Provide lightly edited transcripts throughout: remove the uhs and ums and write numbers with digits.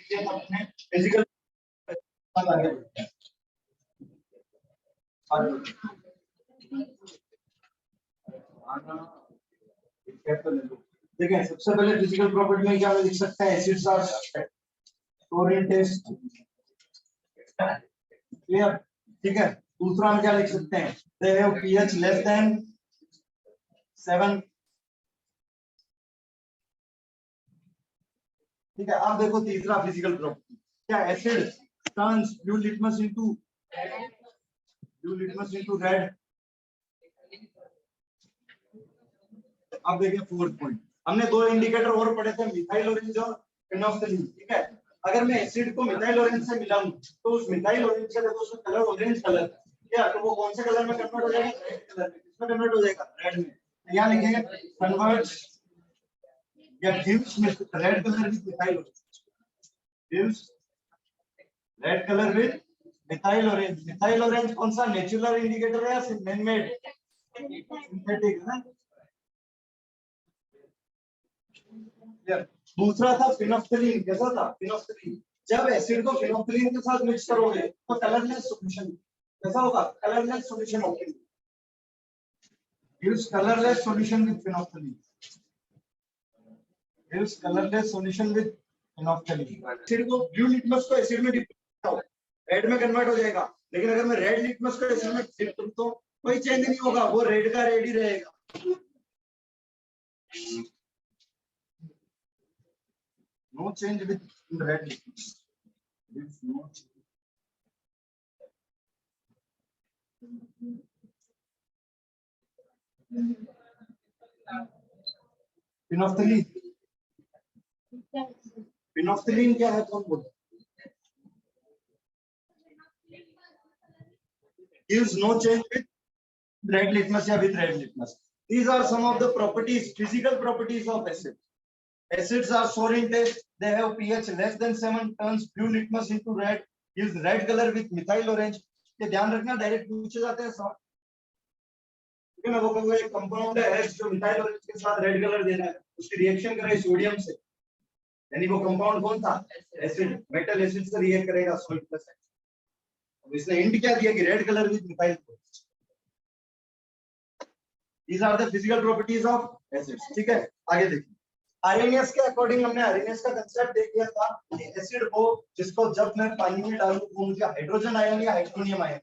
अपने फिजिकल आगे बढ़ते हैं। देखिए सबसे पहले फिजिकल प्रॉपर्टी में क्या लिख सकते हैं, acids are chlorine test clear, ठीक है। दूसरा हम क्या लिख सकते हैं, they have pH less than 7, ठीक है। अब देखो तीसरा फिजिकल प्रॉपर्टी, क्या acid turns blue litmus into red. अब देखिए फोर्थ पॉइंट, हमने दो इंडिकेटर और पढ़े थे, मिथाइल ऑरेंज और फिनोक्सिलिन, ठीक है। अगर मैं एसिड को मिथाइल ऑरेंज से मिलाऊं तो उस मिथाइल ऑरेंज से देखो उसका कलर ऑरेंज कलर, क्या तो वो कौन से कलर में कन्वर्ट हो जाएगा, रेड कलर में। किसमें कन्वर्ट हो जाएगा, रेड में। यहाँ लिखेंगे कन्वर्ट्स या gives red colour with methyl orange, gives red colour with methyl orange. Methyl orange कौन सा नेचुरल इंडिकेटर है या मैन मेड, सिंथेटिक है ना। दूसरा था फिनोक्सिलिन, कैसा था फिनोक्सिलिन, जब एसिड को फिनोक्सिलिन के साथ मिक्स करोगे तो कलरलेस सॉल्यूशन कैसा होगा, कलरलेस सॉल्यूशन होगा, gives colourless solution with phenolphthalein, gives colourless solution with phenolphthalein. Acid को ब्लू लिटमस को एसिड में डिप करो रेड में कन्वर्ट हो जाएगा, लेकिन अगर मैं रेड लिटमस को एसिड में डिप करूं तो कोई चेंज नहीं होगा, वो रेड का रेड ही रहेगा। No change with red liquids. There's no change. फिनोक्सिलिन, फिनोक्सिलिन क्या है कौन बोलता है, gives no change with red litmus या with red litmus. These are some of the properties, physical properties of acid. Acids are sour in taste, they have pH less than 7, turns blue litmus into red, gives red color with methyl orange. ये ध्यान रखना, direct पूछे जाते हैं सवाल, ठीक है ना। वो कोई एक कंपाउंड है जो मिथाइल ऑरेंज के साथ रेड कलर दे रहा है, उसकी रिएक्शन करे सोडियम से, यानी वो कंपाउंड कौन था, एसिड, मेटल एसिड से रिएक्ट करेगा सॉल्ट प्लस एसिड। अब इसने हिंट क्या दिया कि red colour with methyl orange. These are the physical properties of acids, ठीक है। आगे देखिए आरएनएस के अकॉर्डिंग, हमने आरएनएस का कंसेप्ट देख लिया था कि एसिड वो जिसको जब मैं पानी में डालूं वो मुझे हाइड्रोजन आयन या हाइड्रोनियम आयन,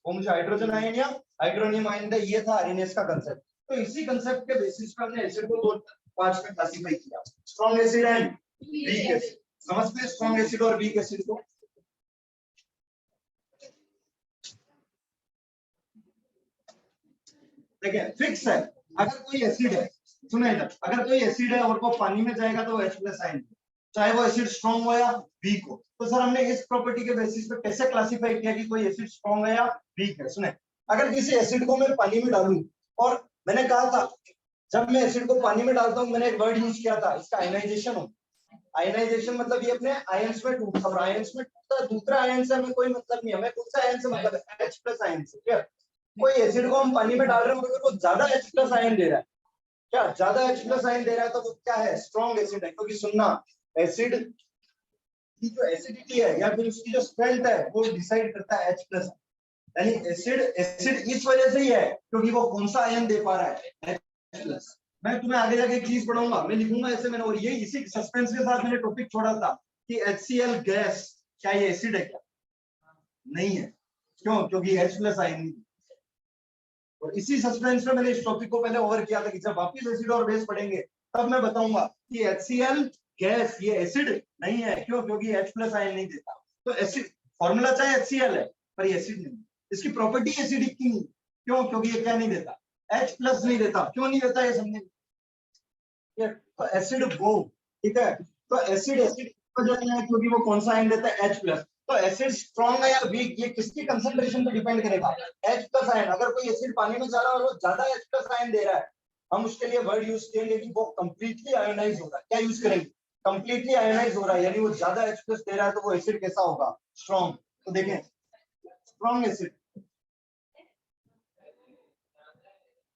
वो मुझे हाइड्रोजन आयन या हाइड्रोनियम आयन दे, ये था आरएनएस का कंसेप्ट। तो इसी कंसेप्ट के बेसिस पर हमने एसिड को दो पार्ट्स में क्लासिफाई किया, strong acid and weak acid. समझते हैं स्ट्रॉन्ग एसिड और वीक एसिड को। देखिए फिक्स है, अगर कोई एसिड है, सुनो इधर, अगर कोई एसिड है और वो पानी में जाएगा तो वो H+ आयन, चाहे वो एसिड स्ट्रॉन्ग हो या वीक हो। तो सर हमने इस प्रॉपर्टी के बेसिस पे कैसे क्लासिफाई किया कि कोई एसिड स्ट्रॉन्ग है या वीक है। सुने, अगर किसी एसिड को मैं पानी में डालूं, और मैंने कहा था जब मैं एसिड को पानी में डालता हूं, मैंने एक वर्ड यूज किया था, इसका आयनाइजेशन हो। आयनाइजेशन मतलब ये अपने आयंस में टूटता है, आयंस में टूटता है, दूसरा आयन से हमें कोई मतलब नहीं है, हमें कौन सा आयन से मतलब है, H+ आयन से। क्या कोई एसिड को हम पानी में डाल रहे हैं मगर वो ज्यादा H+ आयन दे रहा है, क्या ज्यादा H+ आयन दे रहा है, तो वो क्या है, स्ट्रॉन्ग एसिड है। क्योंकि सुनना, एसिड की जो एसिडिटी है या फिर उसकी जो स्ट्रेंथ है वो डिसाइड करता है H+, यानी एसिड एसिड इस वजह से ही है क्योंकि वो कौन सा आयन दे पा रहा है, H+। मैं तुम्हें आगे जाके एक चीज पढ़ाऊंगा, मैं लिखूंगा ऐसे मैंने, और ये इसी सस्पेंस के साथ मैंने टॉपिक छोड़ा था कि HCl गैस क्या ये एसिड है, क्या नहीं है, क्यों, क्योंकि H+ आयन नहीं। और इसी सस्पेंस में मैंने इस टॉपिक को पहले ओवर किया था कि जब वापस एसिड और बेस पढ़ेंगे तब मैं बताऊंगा कि HCl गैस ये एसिड नहीं है, क्यों, क्योंकि H+ आयन नहीं देता। तो एसिड फॉर्मूला चाहे HCl है पर ये एसिड नहीं, इसकी प्रॉपर्टी एसिडिक की नहीं, क्यों, क्योंकि ये क्या नहीं देता, H+ नहीं देता। क्यों नहीं देता ये समझेंगे, तो एसिड वो, ठीक है। तो एसिड एसिड वजह है क्योंकि वो कौन सा आयन देता है, H+। तो एसिड स्ट्रॉन्ग है या वीक ये किसकी कंसंट्रेशन पे डिपेंड करेगा, H+ आयन। अगर कोई एसिड पानी में जा रहा है और वो ज्यादा H+ आयन दे रहा है, हम उसके लिए वर्ड यूज करेंगे कि वो कंप्लीटली आयोनाइज हो रहा है। क्या यूज करेंगे, कंप्लीटली आयोनाइज हो रहा है, यानी वो ज्यादा H+ दे रहा है, तो वो एसिड कैसा होगा, स्ट्रॉन्ग। तो देखें स्ट्रॉन्ग एसिड,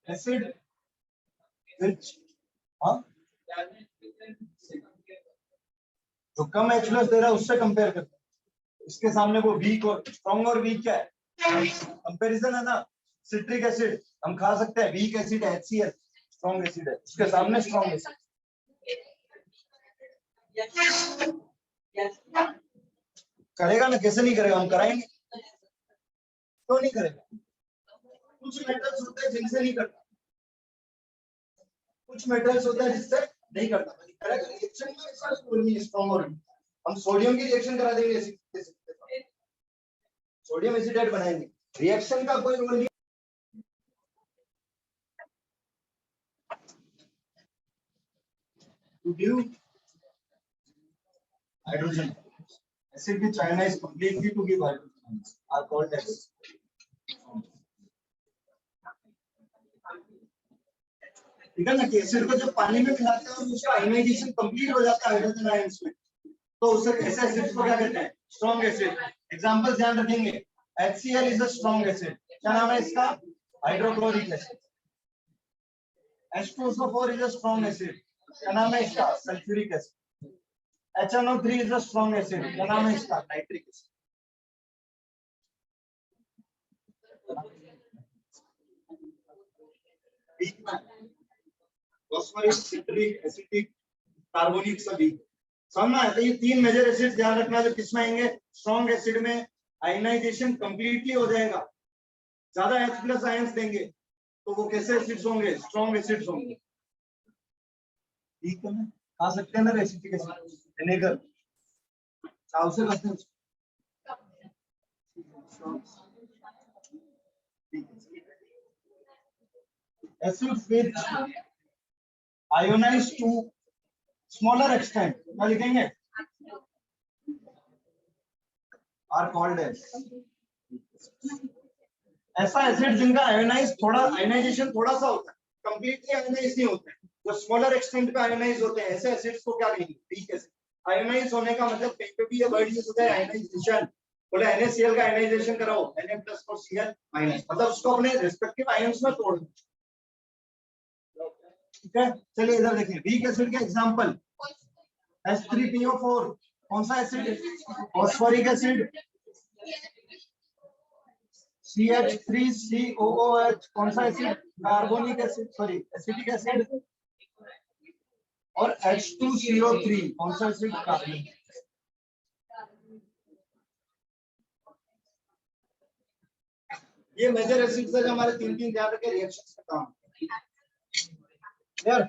एसिड विच, हाँ जो कम H प्लस दे रहा है उससे कंपेयर करते हैं। इसके सामने वो वीक और स्ट्रॉन्ग और वीक क्या है, कंपैरिजन है ना। सिट्रिक एसिड हम खा सकते हैं, वीक एसिड है HCl, स्ट्रॉन्ग एसिड है, उसके सामने स्ट्रॉन्ग एसिड। करेगा ना, कैसे नहीं करेगा, हम कराएंगे, क्यों नहीं करेगा। कुछ मेटल्स होते हैं जिनसे नहीं करता, कुछ मेटल्स होते हैं जिससे नहीं करता, करेगा रिएक्शन में ऐसा कोई नहीं स्ट्रॉन्ग और वीक। हम सोडियम की रिएक्शन करा देंगे एसिड के साथ, सोडियम एसिडेट बनाएंगे, रिएक्शन का कोई रोल नहीं। To give hydrogen, acid which ionize completely to give hydrogen are called as, ठीक है ना, कि एसिड को जब पानी में मिलाते हैं और उसका आयनाइजेशन कंप्लीट हो जाता है हाइड्रोजन आयंस में, तो उसे ऐसे एसिड्स को क्या कहते हैं, स्ट्रॉन्ग एसिड। एग्जांपल ध्यान रखेंगे, HCl is a strong acid, क्या नाम है इसका, hydrochloric acid. H2SO4 is a strong acid, क्या नाम है इसका, sulphuric acid. HNO3 is a strong acid, क्या नाम है इसका, nitric acid. Phosphoric, citric, acetic, carbonic सभी समझना है। तो ये तीन मेजर एसिड ध्यान रखना जो किसमें आएंगे, स्ट्रॉन्ग एसिड में आयनाइजेशन कंप्लीटली हो जाएगा, ज्यादा H प्लस आयंस देंगे तो वो कैसे एसिड्स होंगे, स्ट्रॉन्ग एसिड्स होंगे। ठीक है ना, खा सकते हैं ना एसिटिक एसिड, विनेगर चाव से खाते हैं। Acids which ionize to smaller extent, क्या लिखेंगे, आर कॉल्ड एज, ऐसा एसिड जिनका आयोनाइज थोड़ा, आयोनाइजेशन थोड़ा सा होता है, कंप्लीटली आयोनाइज नहीं होते, जो स्मॉलर एक्सटेंट पे आयोनाइज होते हैं, ऐसे एसिड्स को क्या कहेंगे, वीक एसिड। आयोनाइज होने का मतलब कहीं पे भी ये वर्ड यूज होता है आयोनाइजेशन, बोले NaCl का आयोनाइजेशन कराओ, Na+ और Cl-, मतलब उसको अपने रिस्पेक्टिव आयंस में तोड़ दो। ठीक है, चलिए इधर देखिए, वीक एसिड के एग्जांपल, H3PO4 कौन सा एसिड, फॉस्फोरिक एसिड। CH3COOH कौन सा acid, carbonic acid, sorry acetic acid. और H2CO3 कौन सा एसिड, कार्बोनिक। ये मेजर एसिड्स है जो हमारे तीन तीन ध्यान रखे रिएक्शंस का काम यार।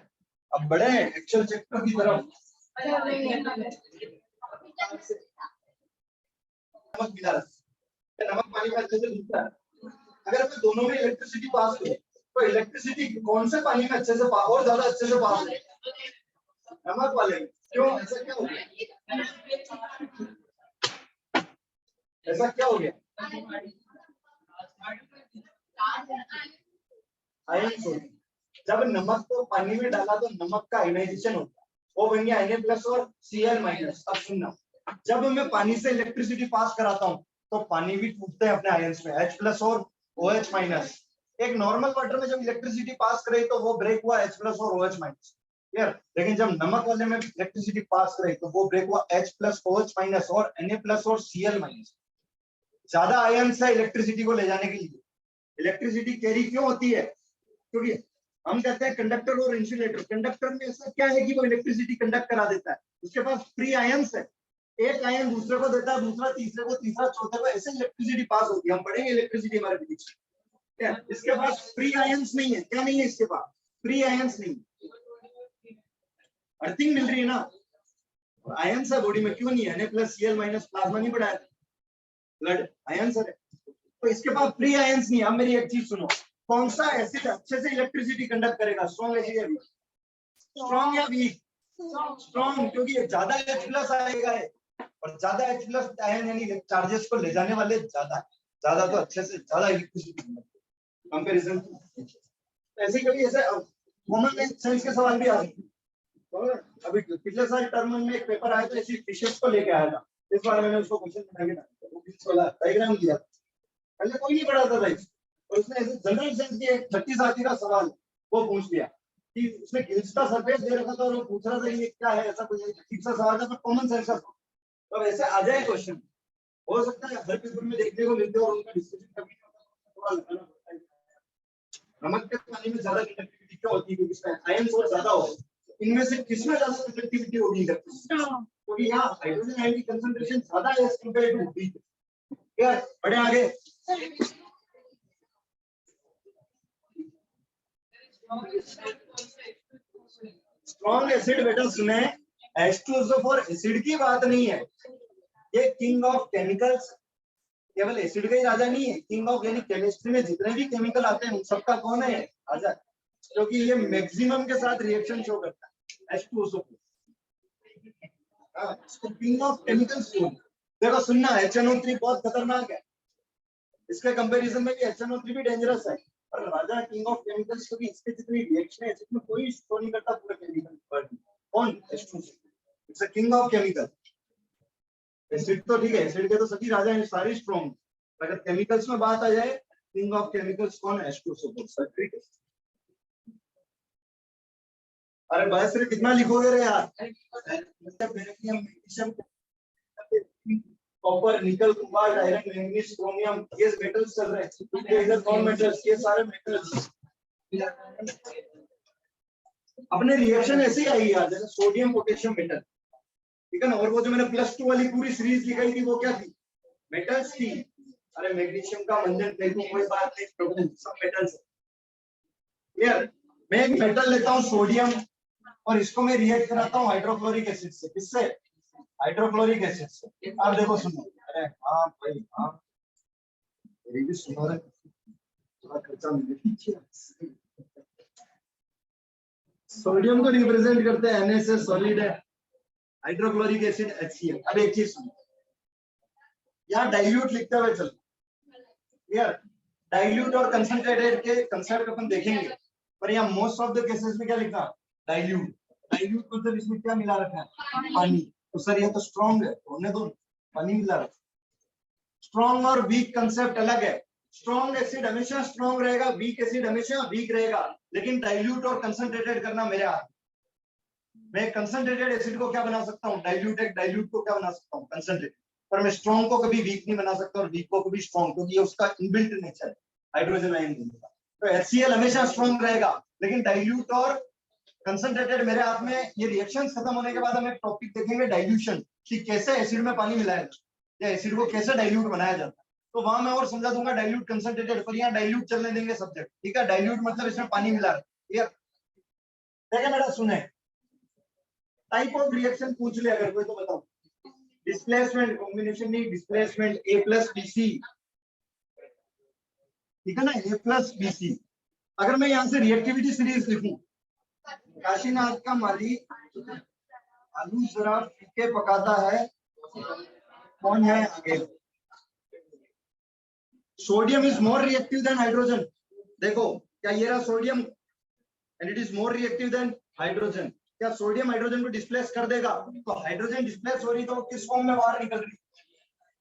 अब बड़े एक्चुअल चैप्टर की तरफ, नमक मिला रहा, नमक पानी में अच्छे से मिलता है। अगर मैं दोनों में इलेक्ट्रिसिटी पास करूं तो इलेक्ट्रिसिटी कौन से पानी में अच्छे से और ज्यादा अच्छे से पास है, नमक वाले। क्यों, ऐसा क्या हो गया, ऐसा क्या हो गया, आयंस होते हैं। जब नमक को पानी में डाला तो नमक का आयनाइजेशन होता है, वो बन गया Na+ और Cl-। अब सुनना, जब मैं पानी से इलेक्ट्रिसिटी पास कराता हूँ तो पानी भी टूटते हैं अपने आयंस में, H+ और OH-। एक नॉर्मल वाटर में जब इलेक्ट्रिसिटी पास करे तो वो ब्रेक हुआ H+ और OH-। क्लियर, लेकिन जब नमक वाले में इलेक्ट्रिसिटी पास करे तो वो ब्रेक हुआ H+ OH- और Na+ और Cl-। ज्यादा आयंस है इलेक्ट्रिसिटी को ले जाने के लिए। इलेक्ट्रिसिटी कैरी क्यों होती है, क्योंकि हम कहते हैं कंडक्टर और इंसुलेटर, कंडक्टर में ऐसा क्या है कि वो इलेक्ट्रिसिटी कंडक्ट करा देता है, उसके पास फ्री आयंस है, एक आयन दूसरे को देता है, दूसरा तीसरे को, तीसरा चौथे को, ऐसे इलेक्ट्रिसिटी पास होती है। हम पढ़ेंगे इलेक्ट्रिसिटी हमारे फिजिक्स में। इसके पास फ्री आयंस नहीं है, क्या नहीं है इसके पास, फ्री आयंस नहीं, अर्थिंग मिल रही है ना, आयंस है बॉडी में, क्यों नहीं है, Na+ Cl- प्लाज्मा नहीं बढ़ाया, ब्लड आयंस है, तो इसके पास फ्री आयंस नहीं है। अब मेरी एक चीज सुनो, कौन सा एसिड अच्छे से इलेक्ट्रिसिटी कंडक्ट करेगा, स्ट्रॉन्ग एसिड या वीक, स्ट्रॉन्ग या वीक, स्ट्रॉन्ग, क्योंकि ज्यादा H+ आएगा है, और ज्यादा H+ आयन यानी चार्जेस को ले जाने वाले ज्यादा, ज्यादा तो अच्छे से ज्यादा इलेक्ट्रिसिटी कंपैरिजन। ऐसे कभी ऐसे कॉमन सेंस के सवाल भी आ सकते हैं। अभी पिछले साल टर्म में एक पेपर आया था, ऐसी फिशेस को लेके आया था, इस बार मैंने उसको क्वेश्चन बना के वो फिश वाला डायग्राम दिया, पहले कोई नहीं पढ़ाता था इसको, और उसने ऐसे जनरल सेंस की एक 36 आती का सवाल वो पूछ लिया कि उसने गिल्स का सरफेस दे रखा था और वो पूछ रहा था ये क्या है, ऐसा कुछ ठीक सा सवाल था, कॉमन सेंस का। तो वैसे आ जाए क्वेश्चन, हो सकता है हर पेपर में देखने को मिलते हो और उनका डिस्कशन कभी थोड़ा लगाना पड़ता है। नमक के पानी में ज्यादा कंडक्टिविटी क्यों होती है? क्योंकि इसमें आयन सोर्स ज्यादा हो। इनमें से किसमें ज्यादा कंडक्टिविटी होगी? क्योंकि यहाँ हाइड्रोजन आयन की कंसंट्रेशन ज्यादा है एज कंपेयर टू बी। क्या बढ़े आगे? स्ट्रॉन्ग एसिड बेटा सुने, H2SO4 एसिड की बात नहीं है, ये किंग ऑफ केमिकल्स, केवल एसिड का ही राजा नहीं है, किंग ऑफ यानी केमिस्ट्री में जितने भी केमिकल आते हैं उन सबका कौन है? राजा। क्योंकि ये मैक्सिमम के साथ रिएक्शन शो करता है H2SO4। इसको किंग ऑफ केमिकल्स बोलते हैं। देखो सुनना, HNO3 बहुत खतरनाक है, इसके कंपैरिजन में भी HNO3 भी डेंजरस है, और राजा किंग ऑफ केमिकल्स, क्योंकि इसके जितनी रिएक्शन है इसमें कोई शो नहीं करता पूरा केमिकल पर। कौन? H2SO4, it's a king of chemical. Acid तो ठीक है, एसिड के तो सभी राजा हैं, सारी स्ट्रॉन्ग, अगर केमिकल्स में बात आ जाए, किंग ऑफ केमिकल्स कौन है? H2SO4 sulphuric acid. अरे बस रे कितना लिखोगे रे यार? कॉपर, निकल, कोबाल्ट, आयरन, मैंगनीज, क्रोमियम, ये मेटल्स चल रहे हैं, इधर नॉन मेटल्स, ये सारे मेटल्स। अपने रिएक्शन ऐसे ही आई यार, जैसे सोडियम पोटेशियम मेटल, ठीक है ना। और वो जो मैंने +2 वाली पूरी सीरीज लिखाई थी वो क्या थी? मेटल्स थी। अरे मैग्नीशियम का मंजन देखो, कोई बात नहीं, सब मेटल्स है यार। मैं एक मेटल लेता हूँ सोडियम, और इसको मैं रिएक्ट कराता हूँ हाइड्रोक्लोरिक एसिड से। किससे? हाइड्रोक्लोरिक एसिड से। अब देखो सुनो, अरे हाँ भाई हाँ, मेरी भी सुनो रे, थोड़ा खर्चा मिले पीछे। सोडियम को रिप्रेजेंट करते हैं Na, सॉलिड है, हाइड्रोक्लोरिक एसिड HCl। अब एक चीज सुनो, यहाँ डाइल्यूट लिखते हुए चलो यार, डाइल्यूट और कंसंट्रेटेड के कंसेप्ट अपन देखेंगे, पर यहाँ मोस्ट ऑफ द केसेस में क्या लिखा? डाइल्यूट। डाइल्यूट मतलब इसमें क्या मिला रखा है? पानी। तो सर ये तो स्ट्रॉन्ग है, होने दो, पानी मिला रखा। स्ट्रॉन्ग और वीक कंसेप्ट अलग है। स्ट्रॉन्ग एसिड हमेशा स्ट्रॉन्ग रहेगा, वीक एसिड हमेशा वीक रहेगा, लेकिन डाइल्यूट और कंसंट्रेटेड करना मेरे हाथ। मैं कंसंट्रेटेड एसिड को क्या बना सकता हूँ? डाइल्यूट को क्या बना सकता हूँ? कंसंट्रेटेड। पर मैं स्ट्रॉन्ग को कभी वीक नहीं बना सकता और वीक को कभी स्ट्रॉन्ग, क्योंकि ये उसका इनबिल्ट नेचर है, हाइड्रोजन आयन का। तो HCl हमेशा स्ट्रॉन्ग रहेगा, लेकिन डाइल्यूट और कंसंट्रेटेड मेरे हाथ में। ये रिएक्शंस खत्म होने के बाद हम एक टॉपिक देखेंगे, डाइल्यूशन, कि कैसे एसिड में पानी मिलाया जाता है या एसिड को कैसे डाइल्यूट बनाया जाता है। तो वहां मैं और समझा दूंगा डाइल्यूट कंसंट्रेटेड, पर यहाँ डाइल्यूट चलने देंगे सब्जेक्ट, ठीक है। डाइल्यूट मतलब इसमें पानी मिला है, ठीक है बेटा। सुने, टाइप ऑफ रिएक्शन पूछ ले अगर कोई तो बताओ। डिस्प्लेसमेंट, कॉम्बिनेशन नहीं, डिस्प्लेसमेंट A+BC, ठीक है ना, A+BC। अगर मैं यहाँ से रिएक्टिविटी सीरीज लिखूं, काशीनाथ का माली आलू जरा फीके पकाता है, कौन है आगे? Sodium is more reactive than hydrogen. देखो क्या ये रहा sodium, and it is more reactive than hydrogen. क्या सोडियम हाइड्रोजन को डिस्प्लेस कर देगा? तो हाइड्रोजन डिस्प्लेस हो रही तो किस फॉर्म में बाहर निकल रही?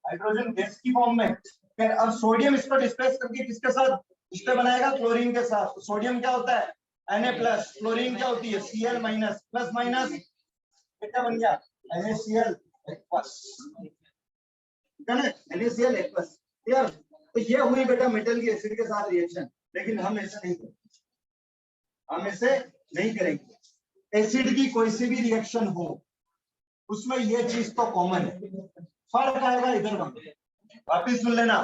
हाइड्रोजन गैस की फॉर्म में। फिर अब सोडियम इसको डिस्प्लेस करके किसके साथ? इस पे बनाएगा क्लोरीन के साथ। तो सोडियम क्या होता है? Na+, क्लोरीन क्या होती है? Cl-, प्लस माइनस क्या बन गया? NaCl+, ठीक है ना, NaCl+। यार तो ये हुई बेटा मेटल की एसिड के साथ रिएक्शन, लेकिन हम ऐसा नहीं करेंगे, हम ऐसे नहीं करेंगे। एसिड की कोई सी भी रिएक्शन हो, उसमें ये चीज तो कॉमन है, फर्क आएगा इधर वहां। वापिस सुन लेना,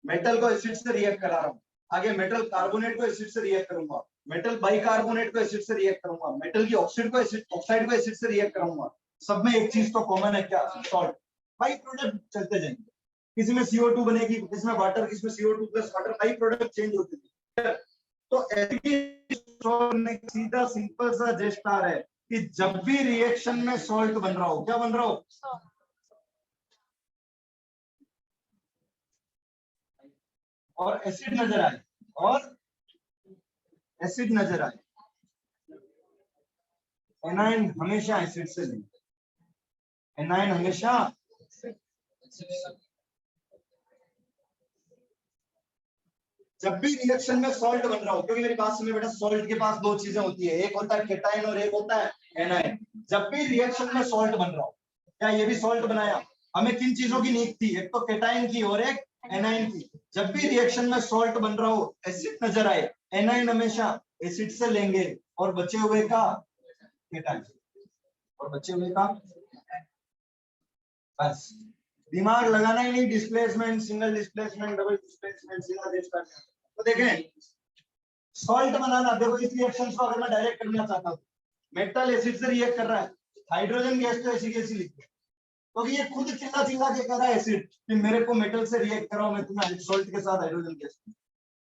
मेटल को एसिड से रिएक्ट करा रहा हूँ, आगे मेटल कार्बोनेट को एसिड से रिएक्ट करूंगा, मेटल बाइकार्बोनेट को एसिड से रिएक्ट करूंगा, मेटल की ऑक्साइड को एसिड से रिएक्ट करूंगा। सब में एक चीज तो कॉमन है, क्या? सॉल्ट। बाई प्रोडक्ट चलते जाएंगे, किसी में CO2 बनेगी, किसी में वाटर, किसी में CO2 plus water, by product change होते हैं। तो सीधा सिंपल सा जेस्टार है कि जब भी रिएक्शन में सॉल्ट बन रहा हो, क्या बन रहा हो? और एसिड नजर आए, और एसिड नजर आए, एनाइन हमेशा एसिड से नहीं, एनाइन हमेशा जब भी रिएक्शन में सॉल्ट बन रहा हो, क्योंकि मेरी बात सुनिए बेटा, सॉल्ट के पास दो चीजें होती है, एक होता है केटाइन और एक होता है एनाइन। जब भी रिएक्शन में सॉल्ट बन रहा हो, क्या ये भी सॉल्ट बनाया, हमें किन चीजों की नीड थी, एक तो केटाइन की और एक एनाइन की। जब भी रिएक्शन में सॉल्ट बन रहा हो, एसिड नजर आए, एनाइन हमेशा एसिड से लेंगे और बचे हुए का केटाइन, और बचे हुए का, बस दिमाग लगाना ही नहीं, displacement, single displacement, double displacement, सीधा डिस्प्लेसमेंट। तो देखें सॉल्ट बनाना, देखो इस रिएक्शन को अगर मैं डायरेक्ट करना चाहता हूँ, मेटल एसिड से रिएक्ट कर रहा है, हाइड्रोजन गैस तो ऐसी कैसी लिखी है, क्योंकि ये खुद चिल्ला चिल्ला के कह रहा है एसिड कि मेरे को मेटल से रिएक्ट कराओ, मैं तुम्हें सॉल्ट के साथ हाइड्रोजन गैस।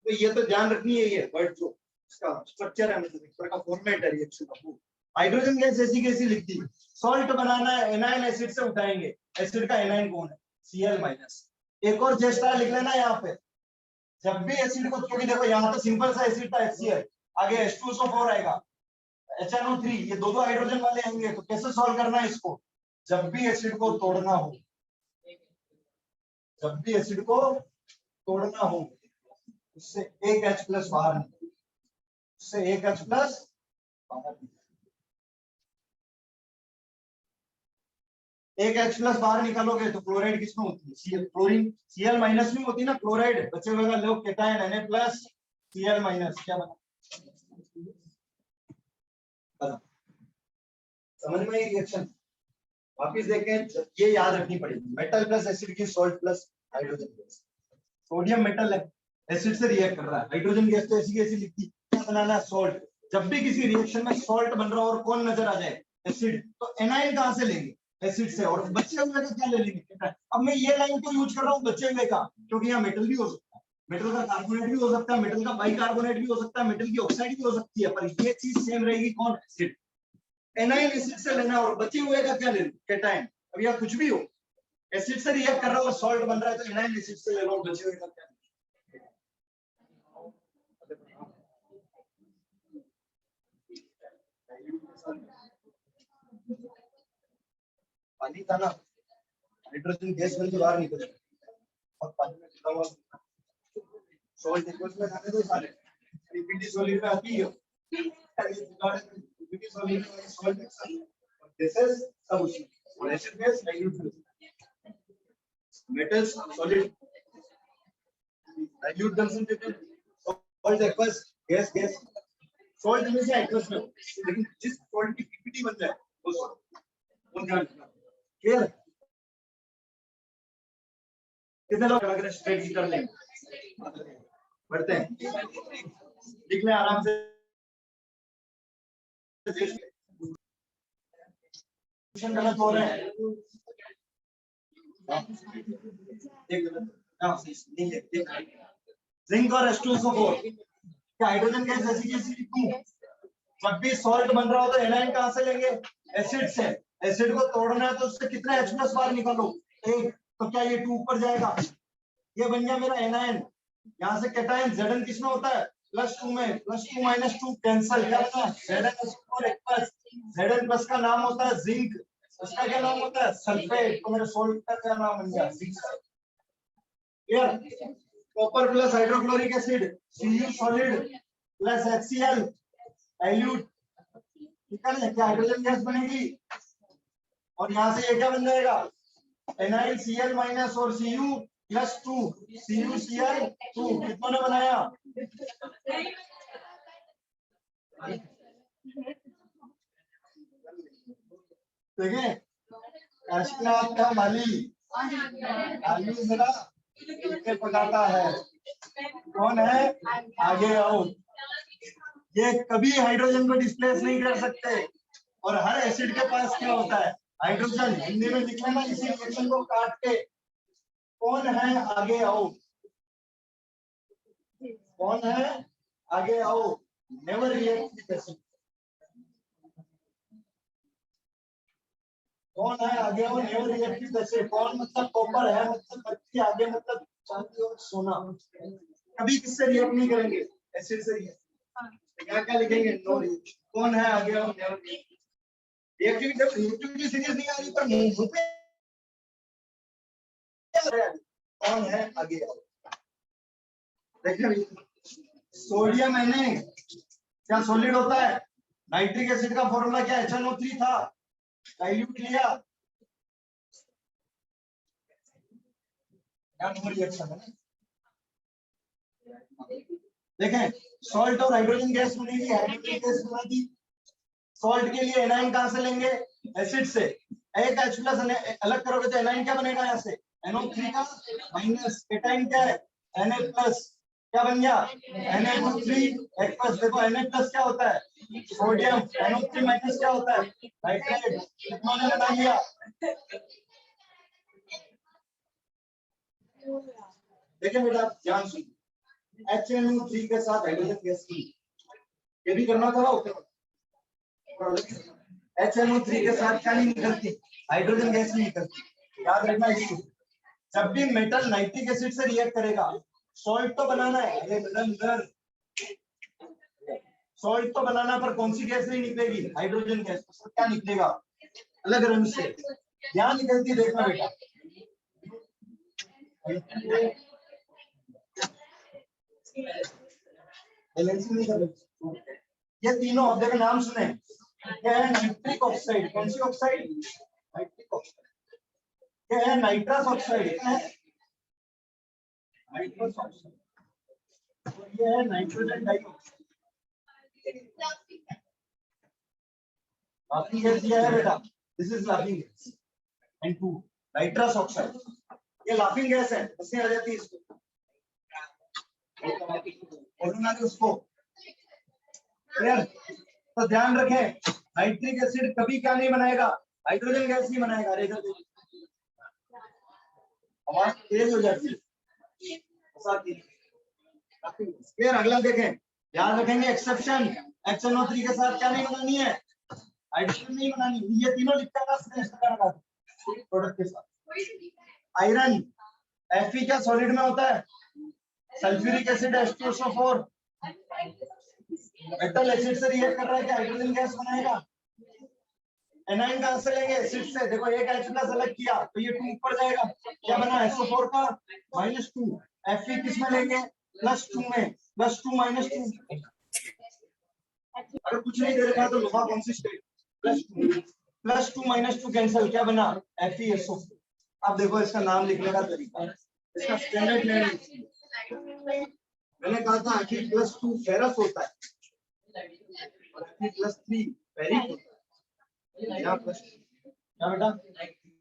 तो ये तो ध्यान रखनी है, ये वर्ड जो इसका स्ट्रक्चर है, मतलब इस तरह का फॉर्मेट है रिएक्शन का। हाइड्रोजन गैस ऐसी कैसी लिखती है, सॉल्ट बनाना है, एनाइन एसिड से उठाएंगे, एसिड का एनाइन कौन है, Cl-। एक और चेष्टा लिख लेना यहाँ पे, जब भी एसिड को, क्योंकि देखो यहाँ तो सिंपल सा एसिड था HCl, आगे H2SO4 आएगा, HNO3, ये दो हाइड्रोजन वाले आएंगे, तो कैसे सॉल्व करना है इसको, जब भी एसिड को तोड़ना हो, जब भी एसिड को तोड़ना हो, उससे एक H प्लस बाहर निकले, उससे एक H प्लस बाहर निकले, एक H प्लस बाहर निकालोगे तो क्लोराइड किसमें होती है, Cl, क्लोरीन, Cl माइनस में होती है ना क्लोराइड, बचे हुए का लो cation Na plus Cl minus, क्या बना, समझ में रिएक्शन। वापिस देखें, ये याद रखनी पड़ेगी, मेटल प्लस एसिड की salt plus hydrogen gas, sodium metal है, एसिड से रिएक्ट कर रहा है, हाइड्रोजन गैस तो ऐसी कैसी लिखती, क्या बनाना है सॉल्ट। जब भी किसी रिएक्शन में सॉल्ट बन रहा हो और कौन नजर आ जाए, एसिड, तो एनाइन कहां से लेंगे, एसिड से, और बचे हुए का क्या ले लेंगे। अब मैं ये लाइन क्यों यूज कर रहा हूँ बचे हुए का, क्योंकि यहाँ मेटल भी हो सकता है, मेटल का कार्बोनेट भी हो सकता है, मेटल का बाइकार्बोनेट भी हो सकता है, मेटल की ऑक्साइड भी हो सकती है, पर ये चीज सेम रहेगी, कौन, एसिड। एनाइन एसिड से लेना और बचे हुए का क्या लेना, केटाइन। अब यह कुछ भी हो, एसिड से रिएक्ट कर रहा है और सॉल्ट बन रहा है, तो एनाइन एसिड से ले लो, बचे हुए का क्या, पानी था ना, हाइड्रोजन गैस बन के बाहर निकल और पानी में मिला हुआ सॉल्ट इक्वल्स में जाने दो सारे, पीपीटी सॉलिड में आती है, पीपीटी सॉलिड में salt mixer, this is solution, और acid gas dilute metals solid dilute concentrated, salt aqueous gas gas, salt हमेशा एक्वस में, लेकिन जिस सॉल्ट की पीपीटी बन जाए वो सॉल्ट, वो ध्यान रखना, क्लियर। कितने लोग अगर स्ट्रेट कर लेंगे, बढ़ते हैं, लिख लें आराम से, गलत हो रहे हैं, जिंक और H2SO4, क्या हाइड्रोजन गैस ऐसी कैसी लिखूं, जब भी सॉल्ट बन रहा हो तो एनाइन कहां से लेंगे, एसिड से, एसिड को तोड़ना है तो उससे कितना H प्लस बाहर निकालो, एक, तो क्या ये 2 ऊपर जाएगा, ये बन गया मेरा एनाइन, यहाँ से केटाइन Zn किसमें होता है, +2 में, +2 - 2 कैंसल, क्या बना Zn+, Zn प्लस का नाम होता है जिंक, उसका क्या नाम होता है सल्फेट, तो मेरे सॉल्ट का क्या नाम बन गया, zinc. Clear, copper plus hydrochloric acid, Cu solid plus HCl dilute, ठीक है ना, क्या हाइड्रोजन गैस बनेगी, और यहाँ से ये क्या बन जाएगा, NaCl माइनस और Cu+2, CuCl2, कितनों ने बनाया, देखिए आपका माली आलू जरा पकाता है, कौन है, आगे आओ, ये कभी हाइड्रोजन को डिस्प्लेस नहीं कर सकते, और हर एसिड के पास क्या होता है, हाइड्रोजन, हिंदी में लिखना ना इसी रिएक्शन को काट के, कौन है आगे आओ, कौन है आगे आओ, नेवर रिएक्ट विद एसिड, कौन है आगे आओ, नेवर रिएक्ट विद एसिड, कौन मतलब कॉपर है, मतलब बत्ती, आगे मतलब चांदी और सोना, कभी किससे रिएक्ट नहीं करेंगे, एसिड से रिएक्ट, क्या क्या लिखेंगे, नो रिएक्ट, कौन है आगे आओ, नेवर रिएक्टिविटी सीरीज नहीं आ रही पर मुंह पे कौन है आगे आओ, देखिए सोडियम Na क्या सॉलिड होता है? नाइट्रिक एसिड का फॉर्मूला क्या HNO3 था, डाइल्यूट लिया, देखें सॉल्ट और हाइड्रोजन गैस बनेगी, हाइड्रोजन गैस बना दी। सॉल्ट के लिए एनाइन कहां से लेंगे? एसिड से। एक H प्लस अलग करोगे तो एनाइन क्या बनेगा? यहाँ से NO3 का माइनस, केटाइन क्या है? Na प्लस, क्या बन गया? Na2 H plus. देखो Na प्लस क्या होता है? सोडियम। NO3 माइनस क्या होता है? नाइट्रेट। कितना ने बना लिया? देखिए बेटा ध्यान सुनिए, HNO3 के साथ हाइड्रोजन गैस की ये भी करना था ऊपर। HNO3 के साथ क्या नहीं निकलती? हाइड्रोजन गैस नहीं निकलती। याद रखना इसको। जब भी मेटल नाइट्रिक एसिड से रिएक्ट करेगा, सॉल्ट तो बनाना है। अरे मैडम सॉल्ट तो बनाना, पर कौन सी गैस नहीं निकलेगी? Hydrogen gas. तो क्या निकलेगा? अलग रंग से। क्या निकलती देखना बेटा, ये तीनों अब देखो नाम सुने, क्या है? Nitric oxide. कौन सी ऑक्साइड? Nitric oxide. क्या है? Nitrous oxide. क्या है? Nitrous oxide. और ये है नाइट्रोजन डाइऑक्साइड। लाफिंग गैस दिया है बेटा, this is laughing gas. And to nitrous oxide, ये लाफिंग गैस है, इससे आ जाती है इसको उसको। क्लियर? तो ध्यान रखें, नाइट्रिक एसिड कभी क्या नहीं बनाएगा? हाइड्रोजन गैस नहीं बनाएगा। रेखा आवाज तेज हो जाती है। फिर अगला देखें, याद रखेंगे एक्सेप्शन, HNO3 के साथ क्या नहीं बनानी है? हाइड्रोजन नहीं बनानी। ये तीनों लिखता है प्रोडक्ट के साथ। आयरन Fe क्या सॉलिड में होता है? Sulphuric acid H2SO4 metal acid से रिएक्ट कर रहा है, क्या हाइड्रोजन गैस बनाएगा? एनाइन कहां से लेंगे? एसिड से। देखो एक H प्लस अलग किया तो ये 2 ऊपर जाएगा, क्या बना? SO4 का -2। Fe किस में लेंगे? +2 में। +2 -2, अगर कुछ नहीं दे रखा तो लोहा कॉन्सिस्टेंट। +2 -2 कैंसिल, क्या बना? FeSO4। अब देखो इसका नाम लिखने का तरीका, इसका स्टैंडर्ड नेम मैंने कहा था Fe+2 फेरस होता है और Fe+3 फेरिक होता है। क्या बेटा?